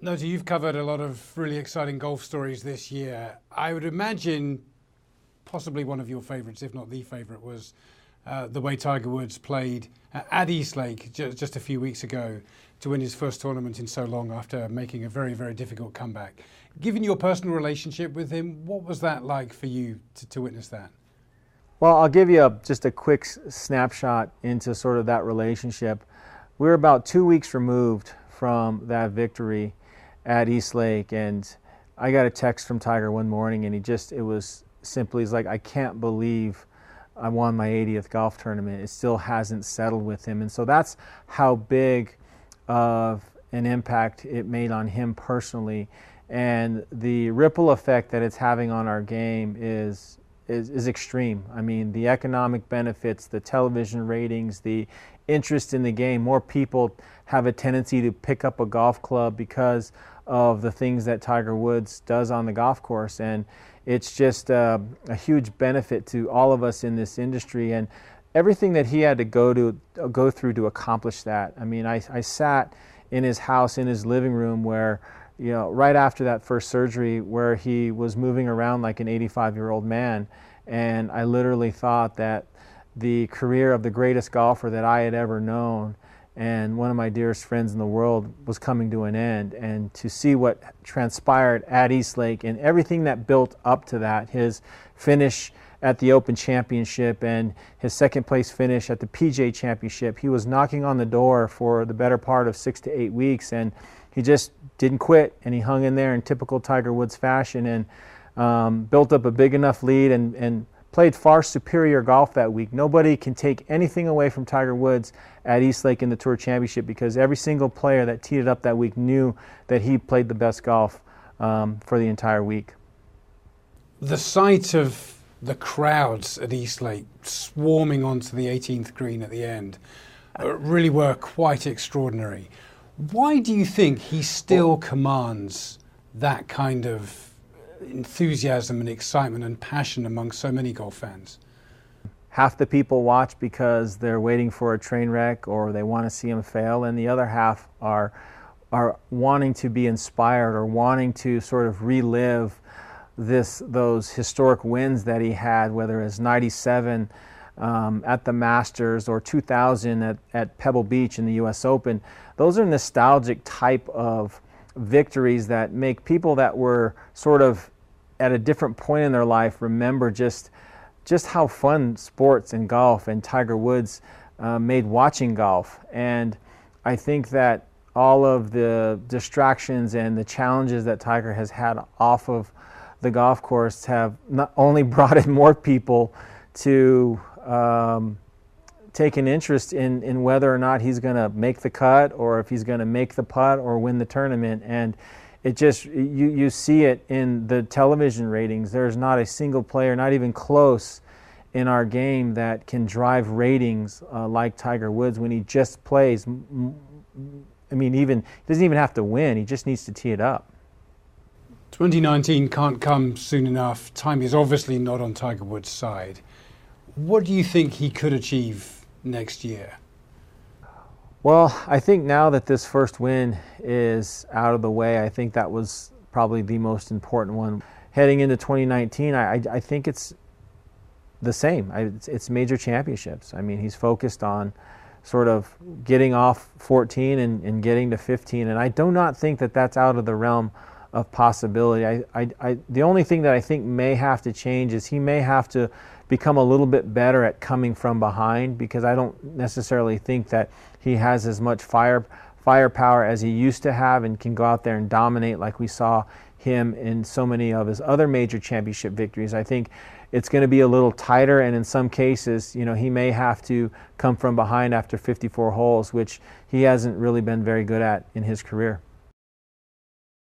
Notah, you've covered a lot of really exciting golf stories this year. I would imagine possibly one of your favourites, if not the favourite, was the way Tiger Woods played at Eastlake just a few weeks ago to win his first tournament in so long after making a very, very difficult comeback. Given your personal relationship with him, what was that like for you to witness that? Well, I'll give you just a quick snapshot into sort of that relationship. We were about 2 weeks removed from that victory at Eastlake, and I got a text from Tiger one morning, and he's like, I can't believe I won my 80th golf tournament. It still hasn't settled with him. And so that's how big of an impact it made on him personally. And the ripple effect that it's having on our game is extreme. I mean, the economic benefits, the television ratings, the interest in the game. More people have a tendency to pick up a golf club because of the things that Tiger Woods does on the golf course. And it's just a huge benefit to all of us in this industry, and everything that he had to go through to accomplish that. I mean, I sat in his house, in his living room, where, you know, right after that first surgery, where he was moving around like an 85-year-old man, and I literally thought that the career of the greatest golfer that I had ever known and one of my dearest friends in the world was coming to an end. And to see what transpired at Eastlake and everything that built up to that, his finish at the Open Championship and his second place finish at the PGA Championship, he was knocking on the door for the better part of 6 to 8 weeks, and he just didn't quit, and he hung in there in typical Tiger Woods fashion and built up a big enough lead and played far superior golf that week. Nobody can take anything away from Tiger Woods at Eastlake in the Tour Championship, because every single player that teed it up that week knew that he played the best golf for the entire week. The sight of the crowds at Eastlake swarming onto the 18th green at the end really were quite extraordinary. Why do you think he still commands that kind of enthusiasm and excitement and passion among so many golf fans? Half the people watch because they're waiting for a train wreck or they want to see him fail, and the other half are wanting to be inspired or wanting to sort of relive those historic wins that he had, whether it's 97 at the Masters or 2000 at Pebble Beach in the US Open. Those are nostalgic type of victories that make people that were sort of at a different point in their life remember just how fun sports and golf and Tiger Woods made watching golf. And I think that all of the distractions and the challenges that Tiger has had off of the golf course have not only brought in more people to take an interest in whether or not he's going to make the cut, or if he's going to make the putt or win the tournament. And it just, you see it in the television ratings. There's not a single player, not even close, in our game that can drive ratings like Tiger Woods when he just plays. I mean, he doesn't even have to win. He just needs to tee it up. 2019 can't come soon enough. Time is obviously not on Tiger Woods' side. What do you think he could achieve next year? Well, I think now that this first win is out of the way, I think that was probably the most important one. Heading into 2019, I think it's the same. It's major championships. I mean, he's focused on sort of getting off 14 and getting to 15, and I do not think that that's out of the realm of possibility. The only thing that I think may have to change is he may have to become a little bit better at coming from behind, because I don't necessarily think that he has as much firepower as he used to have and can go out there and dominate like we saw him in so many of his other major championship victories. I think it's going to be a little tighter, and in some cases, you know, he may have to come from behind after 54 holes, which he hasn't really been very good at in his career.